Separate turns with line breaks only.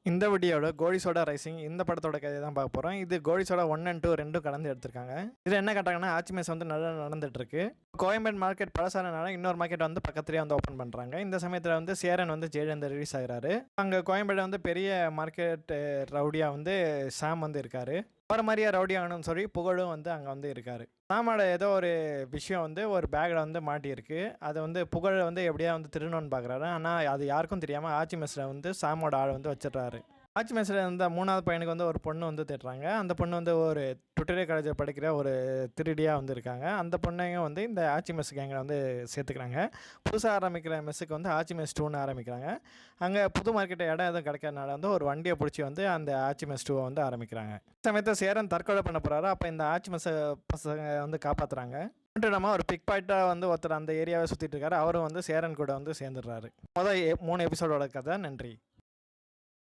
இந்த வீடியோட கோலி soda rising இந்த படத்தோட கதையை தான் பார்க்க போகிறோம். இது கோலி சோடா 1 and 2 ரெண்டும் கலந்து எடுத்திருக்காங்க. இதில் என்ன கட்டாங்கன்னா ஆட்சி மேஸ் வந்து நல்லா நடந்துட்டு இருக்கு. கோயம்பேடு மார்க்கெட் பழசானனால இன்னொரு மார்க்கெட் வந்து பக்கத்துலேயே வந்து ஓப்பன் பண்ணுறாங்க. இந்த சமயத்தில் வந்து சேரன் வந்து ஜெயலலிதா ரிலீஸ் ஆகிறாரு. அங்கே கோயம்பேடு வந்து பெரிய மார்க்கெட் ரவுடியாக வந்து சாம் வந்து இருக்காரு. அவர மாதிரியே ரவுடி ஆகணும்னு சொல்லி புகழும் வந்து அங்கே வந்து இருக்காரு. சாமோட ஏதோ ஒரு விஷயம் வந்து ஒரு பேக்கில் வந்து மாட்டியிருக்கு. அதை வந்து புகழ் வந்து எப்படியா வந்து திருடணும்னு பார்க்குறாரு. ஆனால் அது யாருக்கும் தெரியாமல் ஆட்சி மெஸ்ஸில் வந்து சாமோட ஆள் வந்து வச்சிடுறாரு. ஆட்சி மெஸ்ஸில் இருந்த 3வது பையனுக்கு வந்து ஒரு பொண்ணு வந்து தேடுறாங்க. அந்த பொண்ணு வந்து ஒரு டுட்டோரியல் காலேஜில் படிக்கிற ஒரு திருடியாக வந்து இருக்காங்க. அந்த பொண்ணையும் வந்து இந்த ஆட்சி மெஸ் கேங்கில் வந்து சேர்த்துக்கிறாங்க. புதுசாக ஆரம்பிக்கிற மெஸ்ஸுக்கு வந்து ஆட்சி மெஸ் 2ன்னு ஆரம்பிக்கிறாங்க. அங்கே புது மார்க்கெட்டை இடம் எதுவும் கிடைக்கிறதுனால வந்து ஒரு வண்டியை பிடிச்சி வந்து அந்த ஆட்சி மெஸ் 2 வந்து ஆரம்பிக்கிறாங்க. சமயத்தில் சேரன் தற்கொலை பண்ண போகிறாரு. அப்போ இந்த ஆட்சி மெஸ் பசங்க வந்து காப்பாற்றுறாங்க. மட்டும் இல்லாமல் ஒரு பிக் பாயிட்டாக வந்து ஒருத்தர் அந்த ஏரியாவை சுற்றிட்டு இருக்காரு. அவரும் வந்து சேரன் கூட வந்து சேர்ந்துடுறாரு. 3 எபிசோடோட கதை. நன்றி.